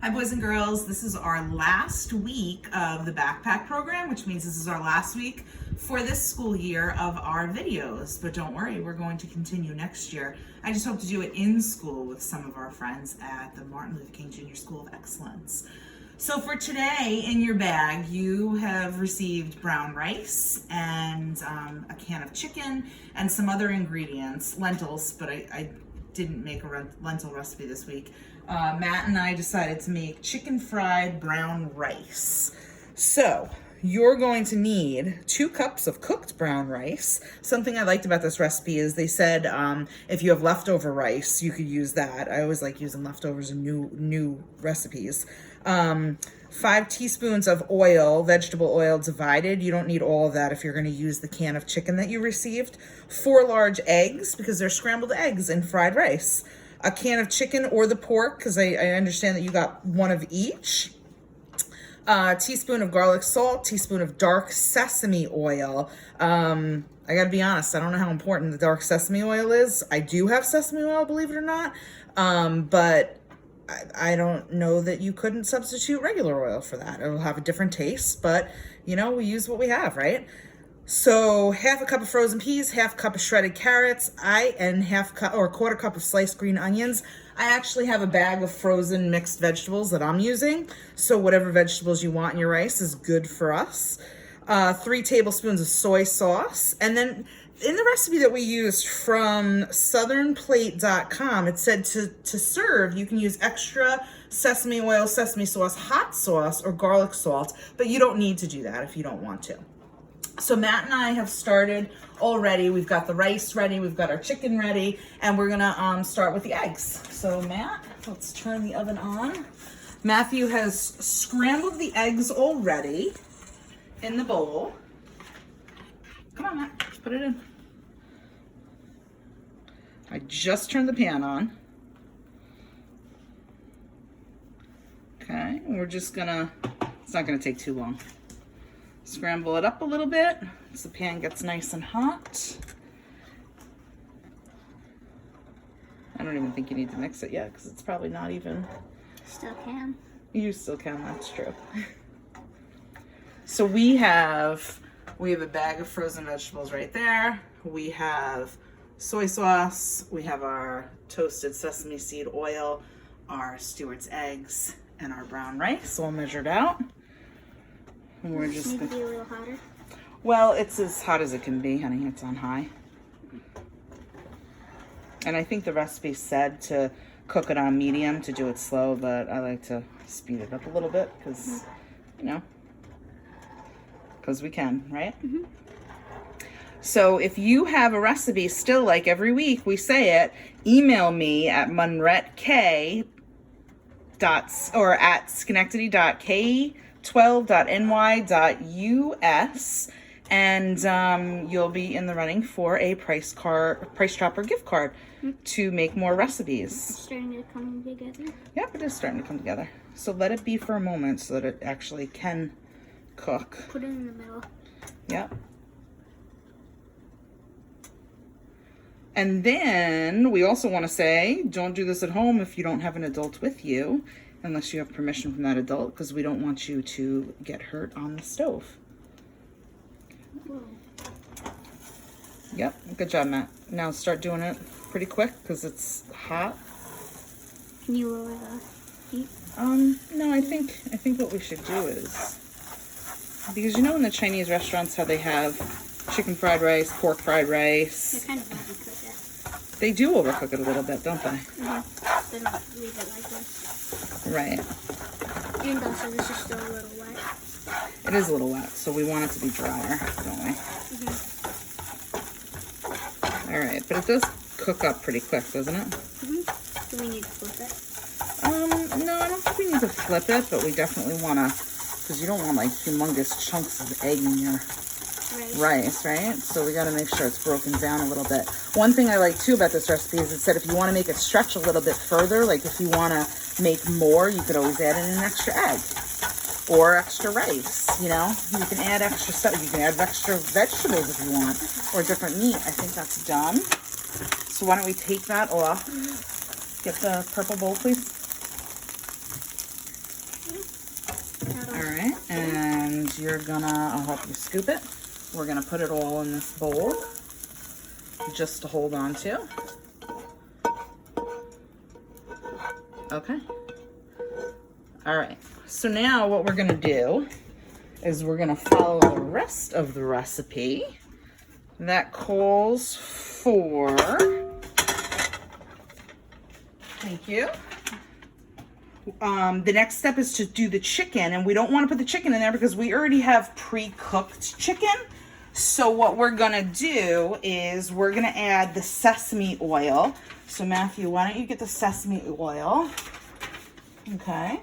Hi boys and girls, this is our last week of the backpack program, which means this is our last week for this school year of our videos. But don't worry, we're going to continue next year. I just hope to do it in school with some of our friends at the Martin Luther King Jr. School of Excellence. So for today, in your bag, you have received brown rice and a can of chicken and some other ingredients, lentils, but I didn't make a lentil recipe this week. Matt and I decided to make chicken fried brown rice. So you're going to need 2 cups of cooked brown rice. Something I liked about this recipe is they said if you have leftover rice, you could use that. I always like using leftovers in new recipes. 5 teaspoons of oil, vegetable oil divided. You don't need all of that if you're going to use the can of chicken that you received. 4 large eggs, because they're scrambled eggs in fried rice. A can of chicken or the pork, because I understand that you got 1 of each. A teaspoon of garlic salt, teaspoon of dark sesame oil. I gotta be honest, I don't know how important the dark sesame oil is. I do have sesame oil, believe it or not. But I don't know that you couldn't substitute regular oil for that. It'll have a different taste, but you know, we use what we have, right? So 1/2 cup of frozen peas, 1/2 cup of shredded carrots, and 1/2 cup or 1/4 cup of sliced green onions. I actually have a bag of frozen mixed vegetables that I'm using. So whatever vegetables you want in your rice is good for us. 3 tablespoons of soy sauce. And then in the recipe that we used from southernplate.com, it said to serve, you can use extra sesame oil, sesame sauce, hot sauce, or garlic salt, but you don't need to do that if you don't want to. So Matt and I have started already. We've got the rice ready, we've got our chicken ready, and we're gonna start with the eggs. So Matt, let's turn the oven on. Matthew has scrambled the eggs already in the bowl. Come on, Matt, just put it in. I just turned the pan on. Okay, we're just gonna, it's not gonna take too long. Scramble it up a little bit so the pan gets nice and hot. I don't even think you need to mix it yet because it's probably not even. Still can. You still can, that's true. So we have a bag of frozen vegetables right there. We have soy sauce. We have our toasted sesame seed oil, our Stewart's eggs, and our brown rice all measured out. And we're just gonna be a little hotter. Well, it's as hot as it can be, honey. It's on high. And I think the recipe said to cook it on medium, to do it slow, but I like to speed it up a little bit because, you know, because we can, right? Mm-hmm. So if you have a recipe, still like every week we say it, email me at monrettk or at schenectady.k12.ny.us, and you'll be in the running for a Price Chopper gift card to make more recipes. It's starting to come together. Yep, it is starting to come together. So let it be for a moment so that it actually can cook. Put it in the middle. Yep. And then we also want to say, don't do this at home if you don't have an adult with you, unless you have permission from that adult, because we don't want you to get hurt on the stove. Whoa. Yep, good job, Matt. Now start doing it pretty quick because it's hot. Can you lower the heat? No, I think what we should do is, because you know in the Chinese restaurants how they have chicken fried rice, pork fried rice. They're kind of overcook it. They do overcook it a little bit, don't they? Mm-hmm. They don't leave it like this. Right. And also this is still a little wet. It is a little wet, so we want it to be drier, don't we? Mm-hmm. All right, but it does cook up pretty quick, doesn't it? Mm-hmm. Do we need to flip it? No, I don't think we need to flip it, but we definitely want to, because you don't want like humongous chunks of egg in your rice, right? So we got to make sure it's broken down a little bit. One thing I like too about this recipe is it said if you want to make it stretch a little bit further, like if you want to make more, you could always add in an extra egg or extra rice, you know? You can add extra stuff. You can add extra vegetables if you want, or different meat. I think that's done. So why don't we take that off? Get the purple bowl, please. I'll help you scoop it. We're gonna put it all in this bowl just to hold on to. Okay. All right, so now what we're gonna do is we're gonna follow the rest of the recipe that calls for, thank you. The next step is to do the chicken, and we don't want to put the chicken in there because we already have pre-cooked chicken. So what we're gonna do is we're gonna add the sesame oil. So Matthew, why don't you get the sesame oil? Okay.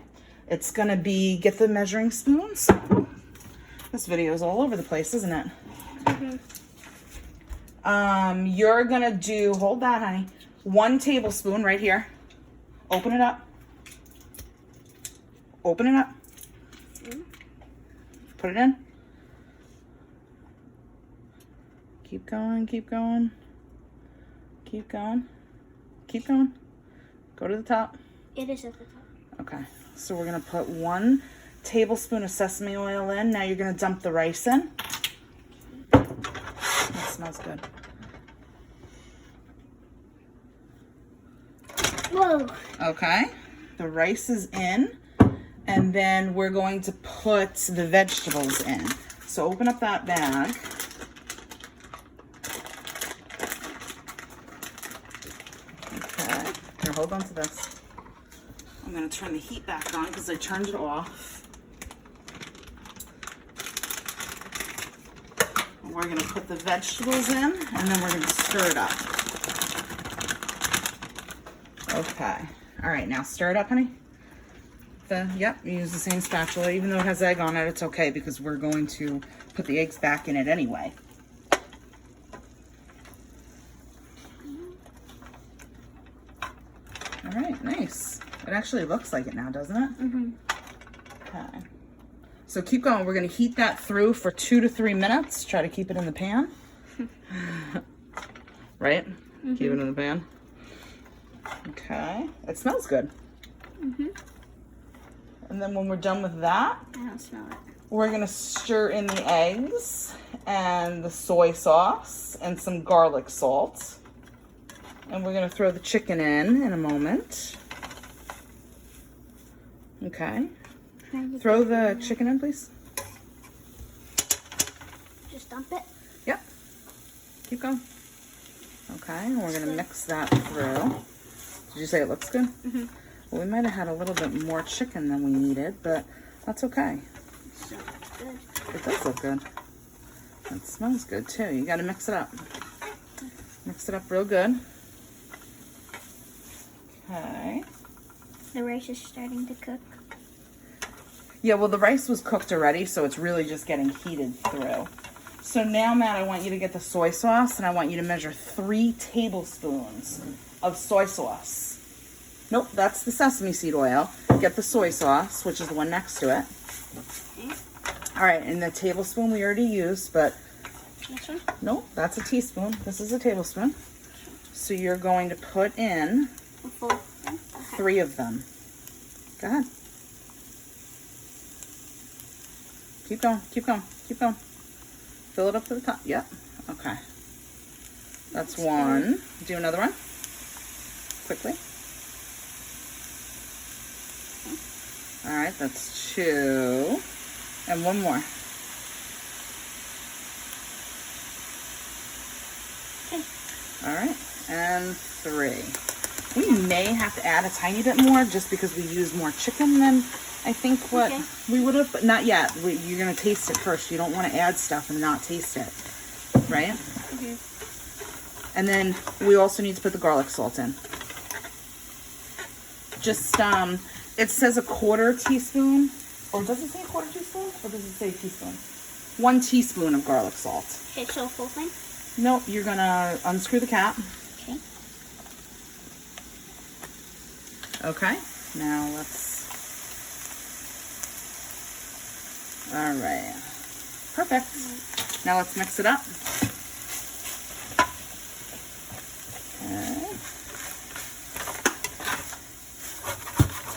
It's gonna be, get the measuring spoons. This video is all over the place, isn't it? Mm-hmm. You're gonna do, hold that, honey. 1 tablespoon right here. Open it up. Open it up. Put it in. Keep going, keep going. Keep going. Keep going. Go to the top. It is at the top. Okay, so we're gonna put 1 tablespoon of sesame oil in. Now you're gonna dump the rice in. That smells good. Whoa. Okay, the rice is in, and then we're going to put the vegetables in. So open up that bag. Okay, here, hold on to this. I'm gonna turn the heat back on because I turned it off. We're gonna put the vegetables in, and then we're gonna stir it up. Okay. All right, now stir it up, honey. Yep, you use the same spatula. Even though it has egg on it, it's okay because we're going to put the eggs back in it anyway. All right, nice. It actually looks like it now, doesn't it? Mm-hmm. Okay. So keep going. We're going to heat that through for 2 to 3 minutes. Try to keep it in the pan. Right? Mm-hmm. Keep it in the pan. Okay. It smells good. Mm-hmm. And then when we're done with that, I don't smell it. we're going to stir in the eggs and the soy sauce and some garlic salt. And we're going to throw the chicken in a moment. Okay. Throw the chicken in, please. Just dump it. Yep. Keep going. Okay, and we're going to mix that through. Did you say it looks good? Mm-hmm. Well, we might have had a little bit more chicken than we needed, but that's okay. So good. It does look good. It smells good, too. You got to mix it up. Mix it up real good. Okay. The rice is starting to cook. Yeah, well, the rice was cooked already, so it's really just getting heated through. So now, Matt, I want you to get the soy sauce, and I want you to measure 3 tablespoons of soy sauce. Nope, that's the sesame seed oil. Get the soy sauce, which is the one next to it. Okay. All right, and the tablespoon we already used, but This one? nope, that's a teaspoon. This is a tablespoon. So you're going to put in A full thing? Okay. 3 of them. Go ahead. Keep going, keep going, keep going. Fill it up to the top. Yep. Okay. That's 1. Do another one. Quickly. All right, that's 2. And 1 more. Okay. All right, and 3. We may have to add a tiny bit more just because we use more chicken than I think what Okay. we would have, but not yet. You're going to taste it first. You don't want to add stuff and not taste it, right? Mm-hmm. And then we also need to put the garlic salt in. Just, it says a 1/4 teaspoon, or does it say 1/4 teaspoon, or does it say teaspoon? 1 teaspoon of garlic salt. Okay, so a full thing? Nope, you're going to unscrew the cap. Okay. Okay, now let's, all right, perfect. Now let's mix it up. Okay.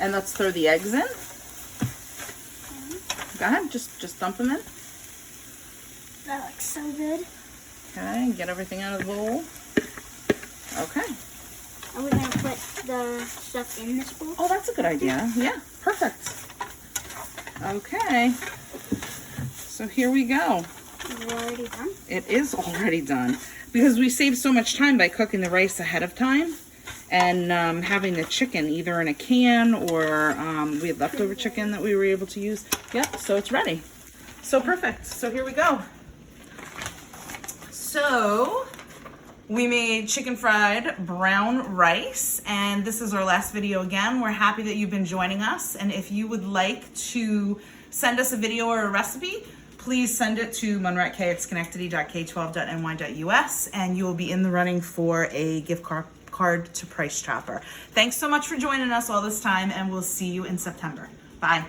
And let's throw the eggs in. Go ahead, just dump them in. That looks so good. Okay, get everything out of the bowl. Okay. Are we gonna put the stuff in this bowl? Oh, that's a good idea. Yeah, perfect. Okay. So here we go. Is it already done? It is already done because we saved so much time by cooking the rice ahead of time and having the chicken either in a can or we had leftover chicken that we were able to use. Yep, so it's ready. So perfect. So here we go. So we made chicken fried brown rice, and this is our last video again. We're happy that you've been joining us, and if you would like to send us a video or a recipe, please send it to monroe@schenectady.k12.ny.us, and you will be in the running for a gift card to Price Chopper. Thanks so much for joining us all this time, and we'll see you in September. Bye.